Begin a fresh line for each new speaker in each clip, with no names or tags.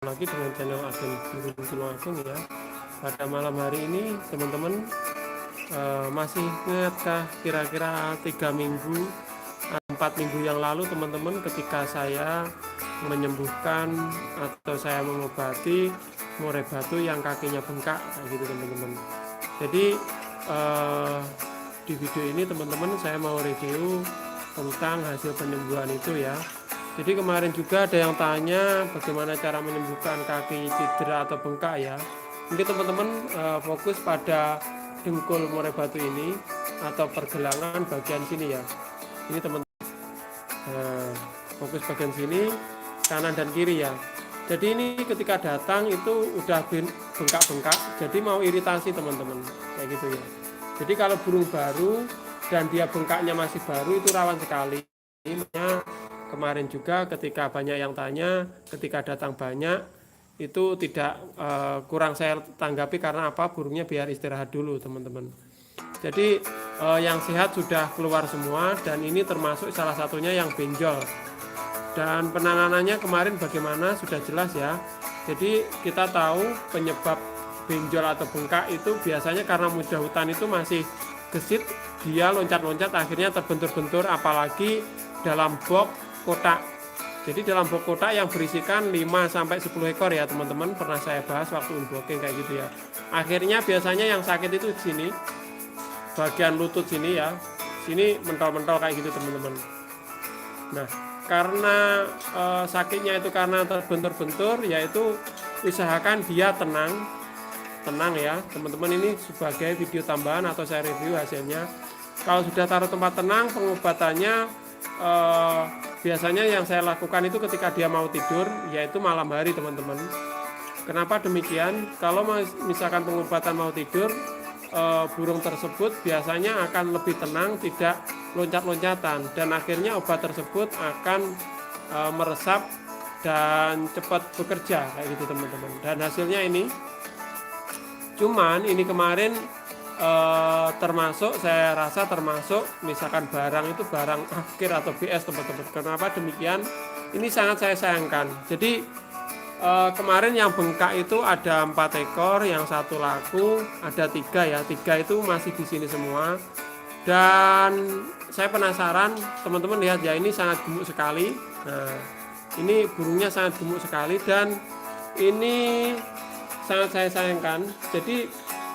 lagi dengan channel Agen Burung Tulungagung ya. Pada malam hari ini teman-teman masih ingatkah kira-kira 3 minggu 4 minggu yang lalu teman-teman, ketika saya menyembuhkan atau saya mengobati murai batu yang kakinya bengkak kayak gitu teman-teman. Jadi di video ini teman-teman saya mau review tentang hasil penyembuhan itu ya. Jadi kemarin juga ada yang tanya bagaimana cara menyembuhkan kaki cedera atau bengkak ya. Mungkin teman-teman fokus pada dengkul murai batu ini atau pergelangan bagian sini ya. Ini teman-teman fokus bagian sini, kanan dan kiri ya. Jadi ini ketika datang itu udah bengkak-bengkak, jadi mau iritasi teman-teman kayak gitu ya. Jadi kalau burung baru dan dia bengkaknya masih baru itu rawan sekali. Makanya kemarin juga ketika banyak yang tanya, ketika datang banyak itu tidak kurang saya tanggapi karena apa, burungnya biar istirahat dulu teman-teman. Jadi yang sehat sudah keluar semua dan ini termasuk salah satunya yang benjol. Dan penanganannya kemarin bagaimana sudah jelas ya. Jadi kita tahu penyebab benjol atau bengkak itu biasanya karena muda hutan itu masih gesit, dia loncat-loncat akhirnya terbentur-bentur, apalagi dalam box kotak. Jadi dalam box kotak yang berisikan 5-10 ekor ya teman-teman, pernah saya bahas waktu unboxing kayak gitu ya. Akhirnya biasanya yang sakit itu di sini, bagian lutut sini ya, sini mentol-mentol kayak gitu teman-teman. Nah, karena sakitnya itu karena terbentur-bentur, yaitu usahakan dia tenang ya teman-teman. Ini sebagai video tambahan atau saya review hasilnya. Kalau sudah taruh tempat tenang, pengobatannya biasanya yang saya lakukan itu ketika dia mau tidur, yaitu malam hari teman-teman. Kenapa demikian? Kalau misalkan pengobatan mau tidur, burung tersebut biasanya akan lebih tenang, tidak loncat-loncatan, dan akhirnya obat tersebut akan meresap dan cepat bekerja kayak gitu teman-teman. Dan hasilnya ini, cuman ini kemarin termasuk, saya rasa termasuk misalkan barang itu barang akhir atau BS teman-teman. Kenapa demikian? Ini sangat saya sayangkan. Jadi kemarin yang bengkak itu ada 4 ekor, yang satu laku, ada 3 ya, 3 itu masih di sini semua. Dan saya penasaran teman-teman, lihat ya, ini sangat gemuk sekali. Nah, ini burungnya sangat gemuk sekali dan ini sangat saya sayangkan. Jadi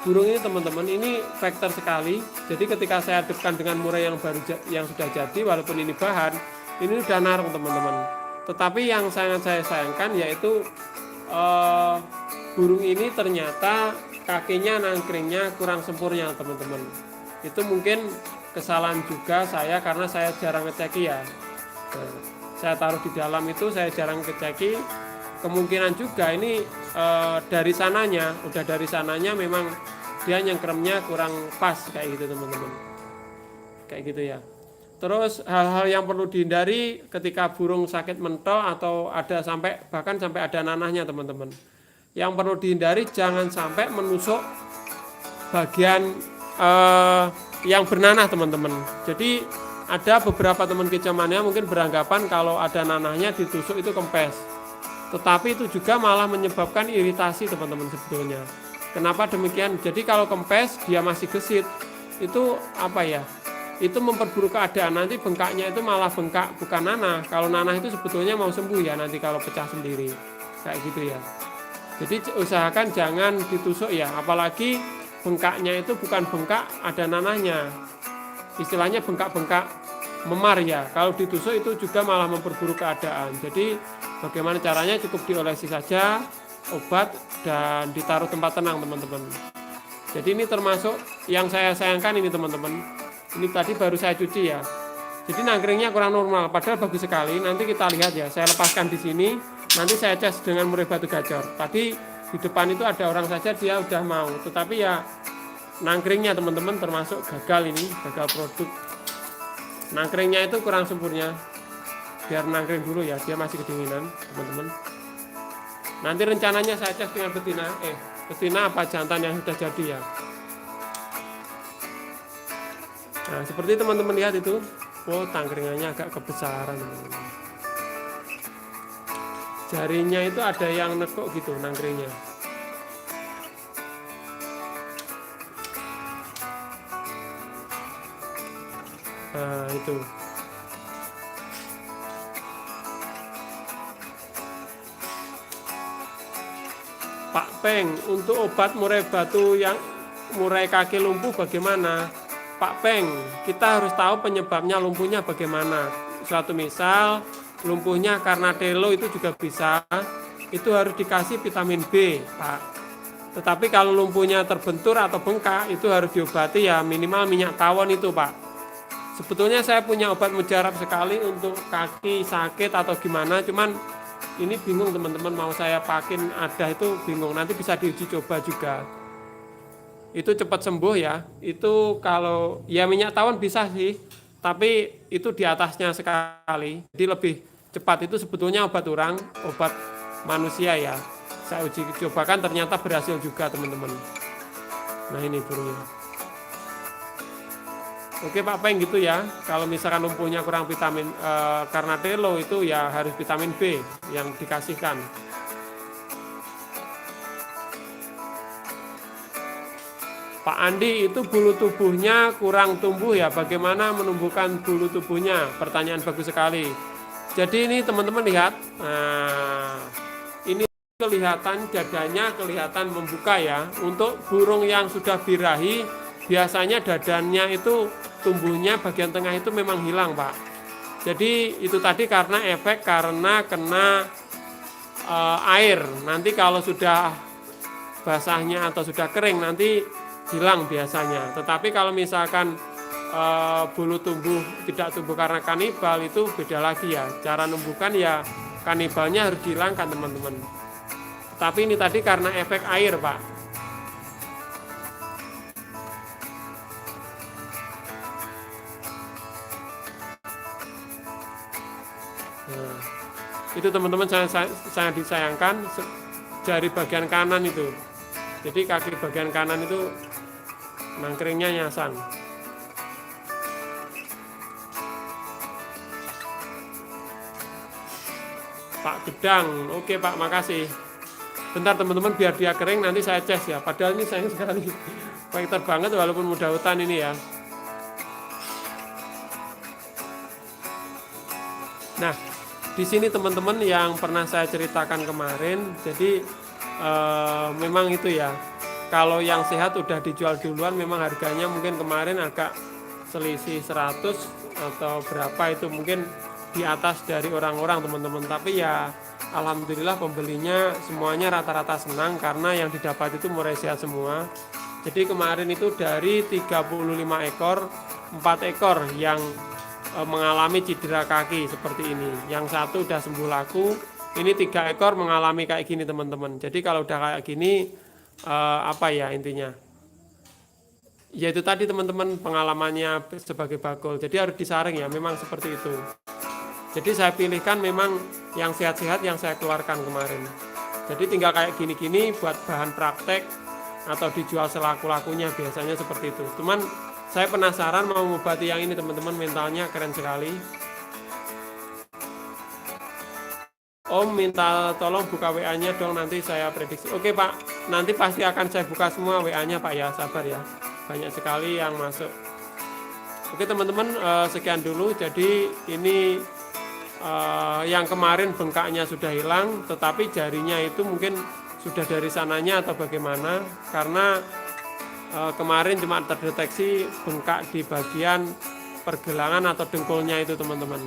burung ini teman-teman, ini faktor sekali. Jadi ketika saya hadapkan dengan murai yang baru yang sudah jadi, walaupun ini bahan, ini udah narung teman-teman. Tetapi yang sangat saya sayangkan yaitu burung ini ternyata kakinya, nangkringnya kurang sempurna teman-teman. Itu mungkin kesalahan juga saya karena saya jarang ngeceki ya. Nah, saya taruh di dalam itu saya jarang ngeceki. Kemungkinan juga ini dari sananya memang dia nyengkremnya kurang pas kayak gitu teman-teman. Kayak gitu ya. Terus hal-hal yang perlu dihindari ketika burung sakit mentol atau ada bahkan sampai ada nanahnya teman-teman. Yang perlu dihindari jangan sampai menusuk bagian yang bernanah teman-teman. Jadi ada beberapa teman kecamannya mungkin beranggapan kalau ada nanahnya ditusuk itu kempes. Tetapi itu juga malah menyebabkan iritasi teman-teman sebetulnya. Kenapa demikian? Jadi kalau kempes dia masih gesit, itu apa ya? Itu memperburuk keadaan, nanti bengkaknya itu malah bengkak bukan nanah. Kalau nanah itu sebetulnya mau sembuh ya nanti kalau pecah sendiri kayak gitu ya. Jadi usahakan jangan ditusuk ya, apalagi bengkaknya itu bukan bengkak ada nanahnya, istilahnya bengkak-bengkak memar ya. Kalau ditusuk itu juga malah memperburuk keadaan. Jadi bagaimana caranya? Cukup diolesi saja obat dan ditaruh tempat tenang teman-teman. Jadi ini termasuk yang saya sayangkan ini teman-teman. Ini tadi baru saya cuci ya. Jadi nangkringnya kurang normal, padahal bagus sekali. Nanti kita lihat ya, saya lepaskan di sini. Nanti saya cas dengan murai batu gacor. Tadi di depan itu ada orang saja dia udah mau, tetapi ya nangkringnya teman-teman termasuk gagal ini, gagal produk. Nangkringnya itu kurang sempurna. Biar nangkring dulu ya, dia masih kedinginan teman-teman. Nanti rencananya saya cas dengan betina apa jantan yang sudah jadi ya. Nah, seperti teman-teman lihat itu, tangkringannya agak kebesaran. jarinya itu ada yang nekuk gitu nangkringnya. Nah itu. Pak Peng, untuk obat murai batu yang murai kaki lumpuh bagaimana? Pak Peng, kita harus tahu penyebabnya lumpuhnya bagaimana. Suatu misal lumpuhnya karena telo itu juga bisa, itu harus dikasih vitamin B, Pak. Tetapi kalau lumpuhnya terbentur atau bengkak, itu harus diobati ya minimal minyak tawon itu, Pak. Sebetulnya saya punya obat mujarab sekali untuk kaki sakit atau gimana, cuman ini bingung teman-teman, mau saya pakin ada itu bingung, nanti bisa diuji coba juga. Itu cepat sembuh ya. Itu kalau ya minyak tawon bisa sih, tapi itu di atasnya sekali. Jadi lebih cepat itu sebetulnya obat orang, obat manusia ya. Saya uji cobakan ternyata berhasil juga teman-teman. Nah ini burungnya. Oke Pak Peng gitu ya. Kalau misalkan lumpuhnya kurang vitamin karena telo itu ya harus vitamin B yang dikasihkan. Pak Andi itu bulu tubuhnya kurang tumbuh ya, bagaimana menumbuhkan bulu tubuhnya? Pertanyaan bagus sekali. Jadi ini teman-teman lihat, nah ini kelihatan dadanya kelihatan membuka ya. Untuk burung yang sudah birahi biasanya dadanya itu tumbuhnya bagian tengah itu memang hilang Pak. Jadi itu tadi karena efek karena kena air. Nanti kalau sudah basahnya atau sudah kering nanti hilang biasanya. Tetapi kalau misalkan bulu tumbuh tidak tumbuh karena kanibal itu beda lagi ya. Cara numbuhkan ya kanibalnya harus dihilangkan teman-teman. Tapi ini tadi karena efek air Pak. Nah, itu teman-teman sangat disayangkan jari bagian kanan itu. Jadi kaki bagian kanan itu nangkringnya nyasang. Pak Gedang, oke Pak, makasih. Bentar teman-teman biar dia kering nanti saya cas ya. Padahal ini sayang sekali, pinter banget walaupun mudah hutan ini ya. Nah, di sini teman-teman yang pernah saya ceritakan kemarin, jadi memang itu ya. Kalau yang sehat udah dijual duluan memang harganya mungkin kemarin agak selisih 100 atau berapa itu mungkin di atas dari orang-orang teman-teman. Tapi ya alhamdulillah pembelinya semuanya rata-rata senang karena yang didapat itu murai sehat semua. Jadi kemarin itu dari 35 ekor, 4 ekor yang mengalami cedera kaki seperti ini. Yang satu udah sembuh laku, ini 3 ekor mengalami kayak gini teman-teman. Jadi kalau udah kayak gini apa ya intinya? Ya itu tadi teman-teman pengalamannya sebagai bakul. Jadi harus disaring ya, memang seperti itu. Jadi saya pilihkan memang yang sehat-sehat yang saya keluarkan kemarin. Jadi tinggal kayak gini-gini buat bahan praktek atau dijual selaku-lakunya biasanya seperti itu. Cuman saya penasaran mau mengobati yang ini teman-teman, mentalnya keren sekali. Om minta tolong buka WA-nya dong, nanti saya prediksi. Oke Pak, nanti pasti akan saya buka semua WA-nya Pak ya, sabar ya. Banyak sekali yang masuk. Oke teman-teman, sekian dulu. Jadi ini yang kemarin bengkaknya sudah hilang, tetapi jarinya itu mungkin sudah dari sananya atau bagaimana. Karena kemarin cuma terdeteksi bengkak di bagian pergelangan atau dengkulnya itu teman-teman.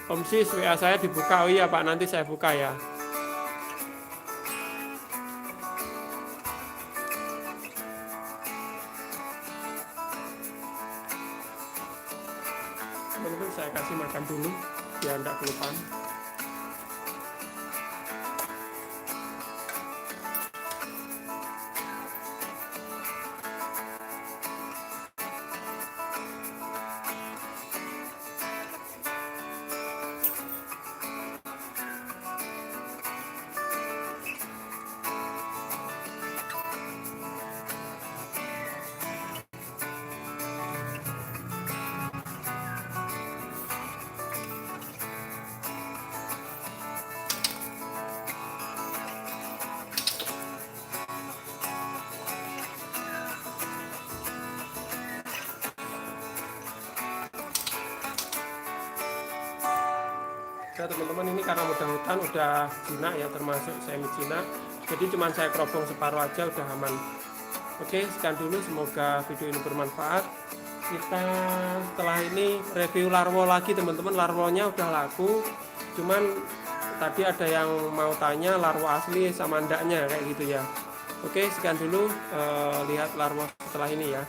Om Sis, WA saya dibuka. Oh iya Pak, nanti saya buka ya. Teman-teman saya kasih makan dulu biar tidak kelupaan. ada teman-teman. Ini karena udah hutan, udah jinak ya, termasuk semi jinak, jadi cuman saya kerobong separuh aja udah aman. Oke, sekian dulu, semoga video ini bermanfaat. Kita setelah ini review larva lagi teman-teman. Larvanya udah laku, cuman tadi ada yang mau tanya larva asli sama ndaknya kayak gitu ya. Oke, sekian dulu, lihat larva setelah ini ya.